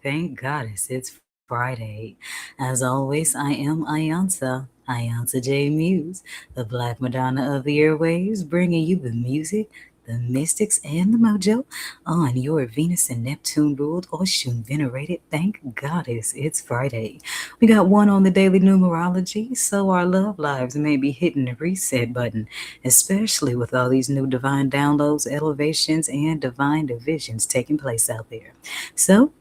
Thank goddess it's Friday. As always, I am iiiYansaje Muse, the Black Madonna of the airwaves, bringing you the music, the mystics, and the mojo on your Venus and Neptune ruled Oshun venerated. Thank goddess it's Friday. We got one on the daily numerology, so our love lives may be hitting the reset button, especially with all these new divine downloads, elevations, and divine divisions taking place out there. So,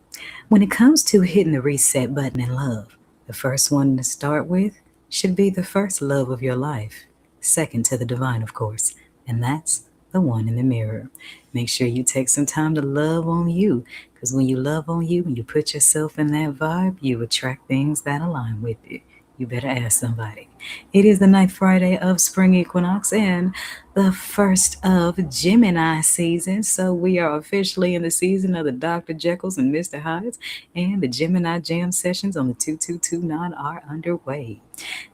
when it comes to hitting the reset button in love, the first one to start with should be the first love of your life. Second to the divine, of course, and that's the one in the mirror. Make sure you take some time to love on you, because when you love on you and you put yourself in that vibe, you attract things that align with it. You better ask somebody. It is the ninth Friday of spring equinox and the first of Gemini season. So we are officially in the season of the Dr. Jekylls and Mr. Hydes, and the Gemini Jam sessions on the 2229 are underway.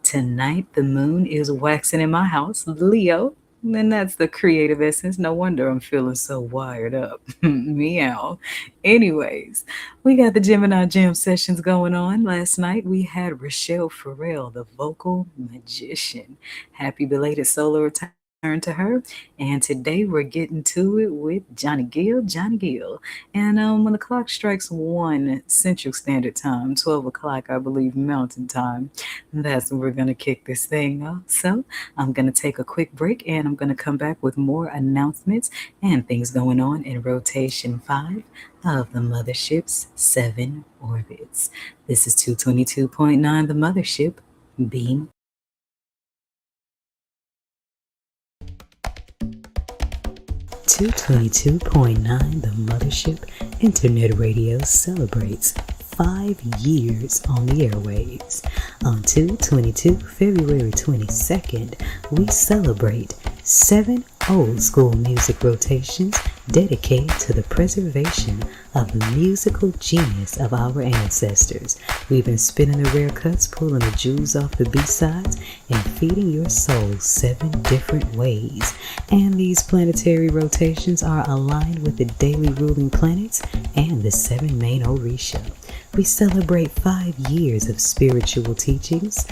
Tonight, the moon is waxing in my house, Leo. And that's the creative essence. No wonder I'm feeling so wired up. Meow. Anyways, we got the Gemini Jam sessions going on. Last night we had Rochelle Farrell, the vocal magician. Happy belated solo return to her. And today we're getting to it with Johnny Gill. And when the clock strikes 1 Central Standard Time, 12 o'clock, I believe, Mountain Time, that's when we're going to kick this thing off. So I'm going to take a quick break and I'm going to come back with more announcements and things going on in rotation 5 of the Mothership's 7 orbits. This is 222.9 The Mothership. Beam 222.9 The Mothership Internet Radio celebrates 5 years on the airwaves. On 222 February 22nd, we celebrate 7 old school music rotations dedicated to the preservation of the musical genius of our ancestors. We've been spinning the rare cuts, pulling the jewels off the B-sides, and feeding your soul 7 different ways. And these planetary rotations are aligned with the daily ruling planets and the 7 main Orisha. We celebrate 5 years of spiritual teachings,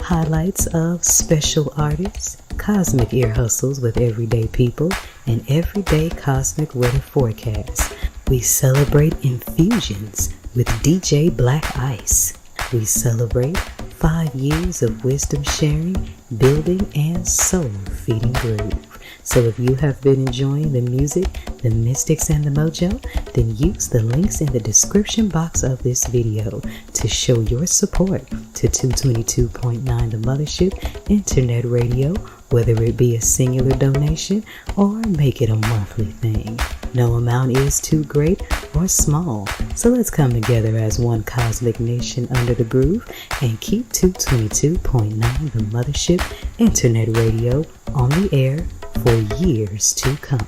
highlights of special artists, cosmic ear hustles with everyday people, and everyday cosmic weather forecasts. We celebrate infusions with DJ Black Ice. We celebrate 5 years of wisdom sharing, building, and soul feeding groove. So if you have been enjoying the music, the mystics, and the mojo, then use the links in the description box of this video to show your support to 222.9 The Mothership Internet Radio, whether it be a singular donation or make it a monthly thing. No amount is too great or small, so let's come together as one cosmic nation under the groove and keep 222.9 The Mothership Internet Radio on the air for years to come.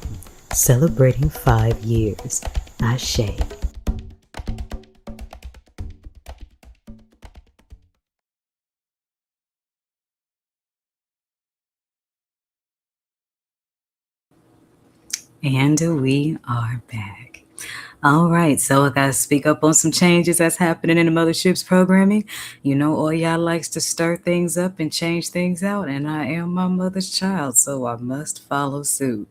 Celebrating 5 years. Ashe. And we are back. All right, so I gotta speak up on some changes that's happening in the Mothership's programming. You know, all y'all likes to stir things up and change things out, and I am my mother's child, so I must follow suit.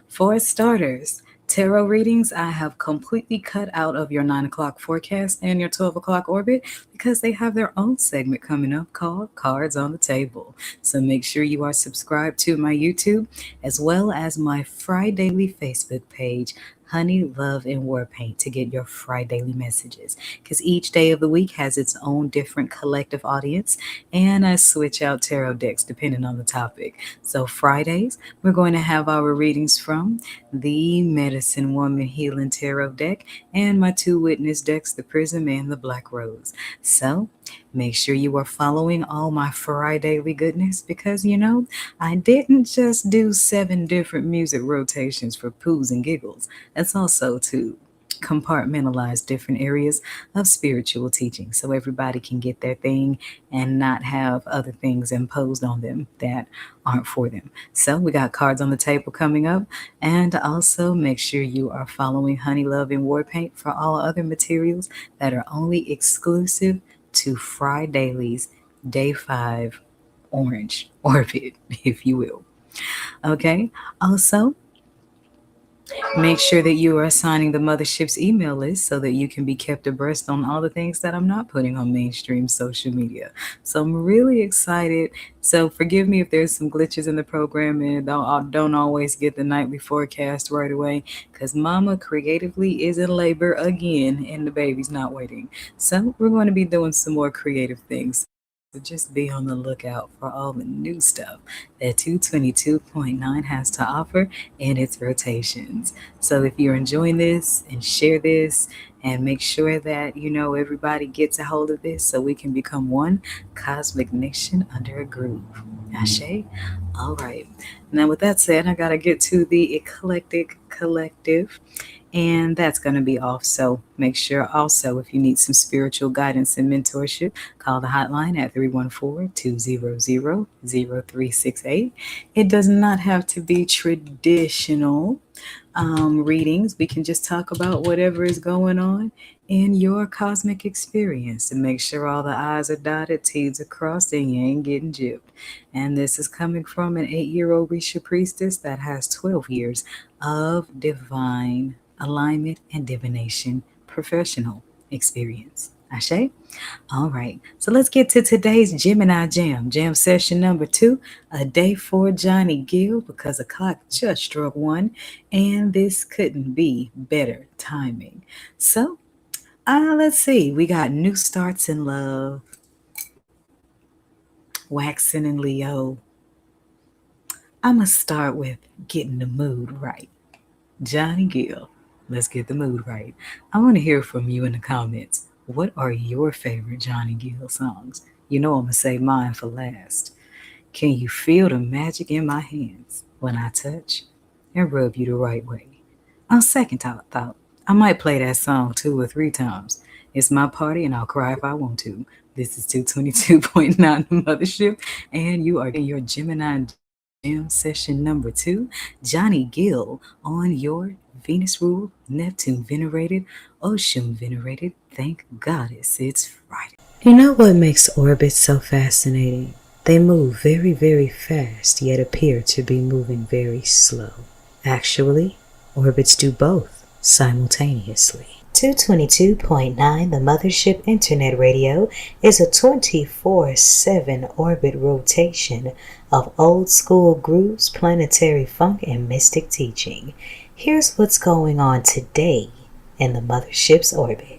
For starters, tarot readings I have completely cut out of your 9 o'clock forecast and your 12 o'clock orbit because they have their own segment coming up called Cards on the Table. So make sure you are subscribed to my YouTube as well as my Fridaily Facebook page, Honey, Love, and War Paint, to get your Fridaily messages. Because each day of the week has its own different collective audience, and I switch out tarot decks depending on the topic. So Fridays, we're going to have our readings from the Medicine Woman Healing Tarot deck and my 2 witness decks, the Prism and the Black Rose. So make sure you are following all my Fridaily goodness because, I didn't just do 7 different music rotations for poos and giggles. That's also to compartmentalize different areas of spiritual teaching so everybody can get their thing and not have other things imposed on them that aren't for them. So we got cards on the table coming up, and also make sure you are following Honey Love and War Paint for all other materials that are only exclusive to Friday's Day 5 Orange Orbit, if you will. Okay. Also, make sure that you are signing the Mothership's email list so that you can be kept abreast on all the things that I'm not putting on mainstream social media. So I'm really excited. So forgive me if there's some glitches in the program and I don't always get the nightly forecast right away because Mama creatively is in labor again and the baby's not waiting. So we're going to be doing some more creative things. So just be on the lookout for all the new stuff that 222.9 has to offer in its rotations. So if you're enjoying this, and share this, and make sure that everybody gets a hold of this so we can become one cosmic nation under a groove. Ashe? All right. Now with that said, I gotta get to the eclectic collective, and that's going to be off. So make sure also, if you need some spiritual guidance and mentorship, call the hotline at 314-200-0368. It does not have to be traditional readings. We can just talk about whatever is going on in your cosmic experience and make sure all the I's are dotted, T's are crossed, and you ain't getting gypped. And this is coming from an 8-year-old Risha priestess that has 12 years of divine alignment and divination professional experience. Ashe? All right, so let's get to today's Gemini Jam session number 2, a day for Johnny Gill, because the clock just struck 1, and this couldn't be better timing. So, let's see, we got new starts in love, waxing in Leo. I'm going to start with getting the mood right. Johnny Gill, let's get the mood right. I want to hear from you in the comments. What are your favorite Johnny Gill songs? I'm going to save mine for last. Can you feel the magic in my hands when I touch and rub you the right way? On second thought, I might play that song 2 or 3 times. It's my party and I'll cry if I want to. This is 222.9 Mothership, and you are in your Gemini Jam session number 2. Johnny Gill on your Venus ruled, Neptune venerated, Ocean venerated. Thank Goddess it's Friday. You know what makes orbits so fascinating? They move very, very fast, yet appear to be moving very slow. Actually, orbits do both simultaneously. 222.9, the Mothership Internet Radio, is a 24/7 orbit rotation of old school grooves, planetary funk, and mystic teaching. Here's what's going on today in the Mothership's orbit.